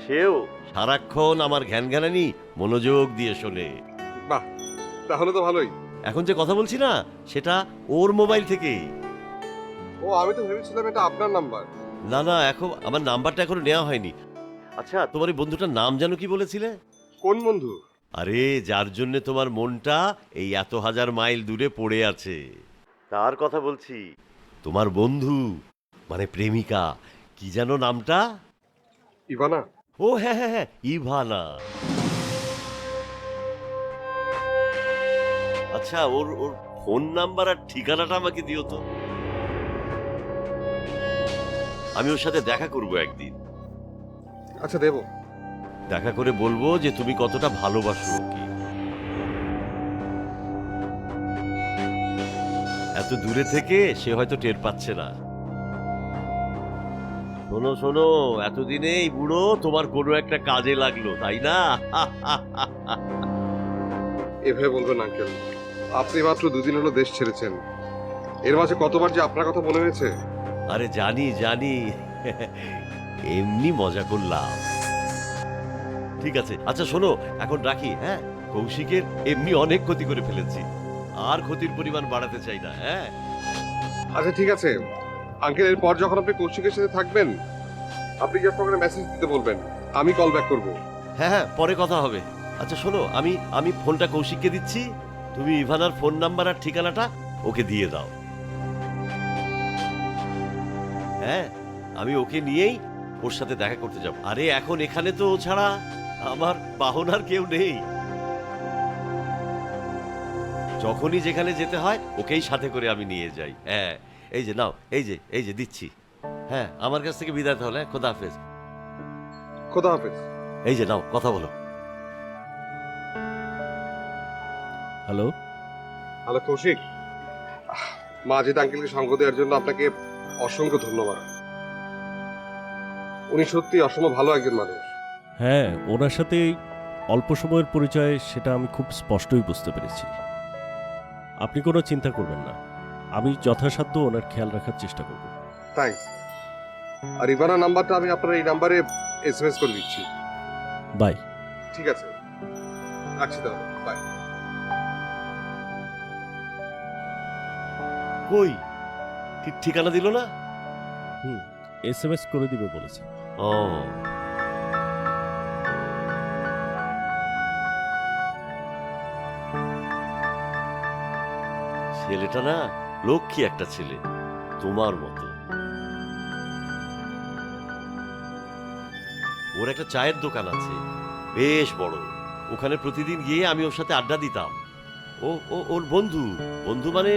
সেও সারাক্ষণ আমার ঘ্যানঘ্যানানি মনোযোগ দিয়ে শোনে। বাহ, তাহলে তো ভালোই। এখন যে কথা বলছি না, সেটা ওর মোবাইল থেকে। ও, আমি তো ভেবেছিলাম এটা আপনার নাম্বার। না না, এখন আমার নাম্বারটা এখনো নেওয়া হয়নি। আচ্ছা, তোমার এই বন্ধুটার নাম জানো কি বলেছিলে? কোন বন্ধু? আরে, যার জন্য তোমার মনটা এই এত হাজার মাইল দূরে পড়ে আছে, তার কথা বলছি। তোমার বন্ধু, মানে প্রেমিকা, কি যেন নামটা? ইভানা। ও হ্যাঁ হ্যাঁ হ্যাঁ, ইভানা। আচ্ছা, ওর ওর ফোন নাম্বার আর ঠিকানাটা আমাকে দিও তো। আমি ওর সাথে দেখা করব একদিন। আচ্ছা, দেবো। দেখা করে বলবো যে তুমি কতটা ভালোবাসো ওকে। এত দূরে থেকে সে হয়তো টের পাচ্ছে না। শোনো শোনো, এতদিনে এই বুড়ো তোমার কোনো একটা কাজে লাগলো, তাই না? এভাবে বলবেন আঙ্কেল, আপনি মাত্র দুদিন হলো দেশ ছেড়েছেন। এর মাঝে কতবার যে আপনার কথা মনে হয়েছে। আরে জানি জানি, এমনি মজা করলাম। ঠিক আছে, আচ্ছা শোনো, এখন রাখি। হ্যাঁ, কৌশিকের এমনি অনেক ক্ষতি করে ফেলেছি, আর ক্ষতির পরিমাণ বাড়াতে চাই না। হ্যাঁ আচ্ছা ঠিক আছে আঙ্কেল, এরপর যখন আপনি কৌশিকের সাথে থাকবেন, আপনি জাস্ট আমাকে মেসেজ দিতে বলবেন, আমি কল ব্যাক করবো। হ্যাঁ হ্যাঁ, পরে কথা হবে। আচ্ছা শোনো, আমি আমি ফোনটা কৌশিককে দিচ্ছি, তুমি ইভানার ফোন নাম্বার আর ঠিকানাটা ওকে দিয়ে দাও। হ্যাঁ, আমি ওকে নিয়েই ওর সাথে দেখা করতে যাব। আরে এখন এখানে তো ও ছাড়া আমার বাহনার কেউ নেই। যখনই যেখানে যেতে হয় ওকেই সাথে করে আমি নিয়ে যাই। হ্যাঁ, এই যে নাও, এই যে দিচ্ছি। হ্যাঁ, আমার কাছ থেকে বিদায় তাহলে। খোদা হাফেজ। খোদা হাফেজ। এই যে নাও, কথা বলো। হ্যালো। হ্যালো কৌশিক, মাজিদ আঙ্কেলকে সঙ্গ দেওয়ার জন্য আপনাকে অসংখ্য ধন্যবাদ। উনি সত্যি অসম্ভব ভালো একজন মানুষ। হ্যাঁ, ওনার সাথে অল্প সময়ের পরিচয়, সেটা আমি খুব স্পষ্টই বুঝতে পেরেছি। আপনি কোনো চিন্তা করবেন না, আমি যথাসাধ্য ওনার খেয়াল রাখার চেষ্টা করব। থ্যাঙ্কস। আর ইভানা নাম্বারটা আমি আপনার এই নাম্বারে এসএমএস করে দিচ্ছি। বাই। ঠিক আছে, রাখছি তাহলে, বাই। কই, ঠিকানা দিল না? এসএমএস করে দিবে বলেছে। ও, ছেলেটা না লক্ষ্মী একটা ছেলে, তোমার মতো। ওর একটা চায়ের দোকান আছে, বেশ বড়। ওখানে প্রতিদিন গিয়ে আমি ওর সাথে আড্ডা দিতাম। ওর বন্ধু, বন্ধু মানে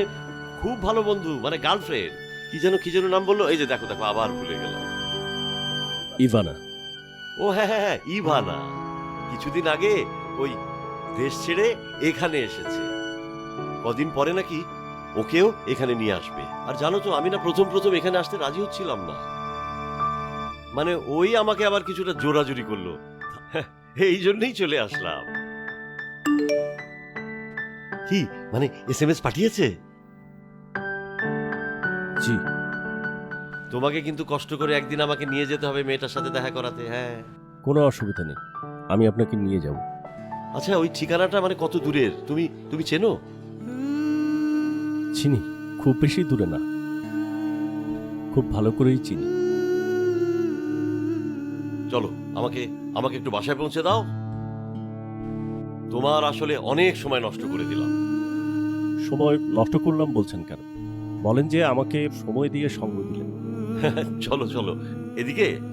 খুব ভালো বন্ধু, মানে গার্লফ্রেন্ড। কি যেন নাম বললো, এই যে দেখো দেখো, আবার ভুলে গেলাম। ইভানা। ও হ্যাঁ হ্যাঁ হ্যাঁ, ইভানা। কিছুদিন আগে ওই দেশ ছেড়ে এখানে এসেছে। কদিন পরে নাকি ওকেও এখানে নিয়ে আসবে। আর জানো তো, আমি না প্রথম এখানে আসতে রাজি হচ্ছিলাম না। মানে ওই আমাকে আবার কিছুটা জোরাজুরি করলো, এই জন্যই চলে আসলাম। কি মানে, এসএমএস পাঠিয়েছে? জি। তোমাকে কিন্তু কষ্ট করে একদিন আমাকে নিয়ে যেতে হবে মেয়েটার সাথে দেখা করাতে। হ্যাঁ, কোনো অসুবিধা নেই, আমি আপনাকে নিয়ে যাব। আচ্ছা, ওই ঠিকানাটা মানে কত দূরের, তুমি চেনো? চিনি, খুব বেশি দূরে না, খুব ভালো করেই চিনি। চলো, আমাকে একটু বাসায় পৌঁছে দাও। তোমার আসলে অনেক সময় নষ্ট করে দিলাম। সময় নষ্ট করলাম বলছেন কেন? বলেন যে আমাকে সময় দিয়ে সঙ্গ দিলেন। চলো চলো, এদিকে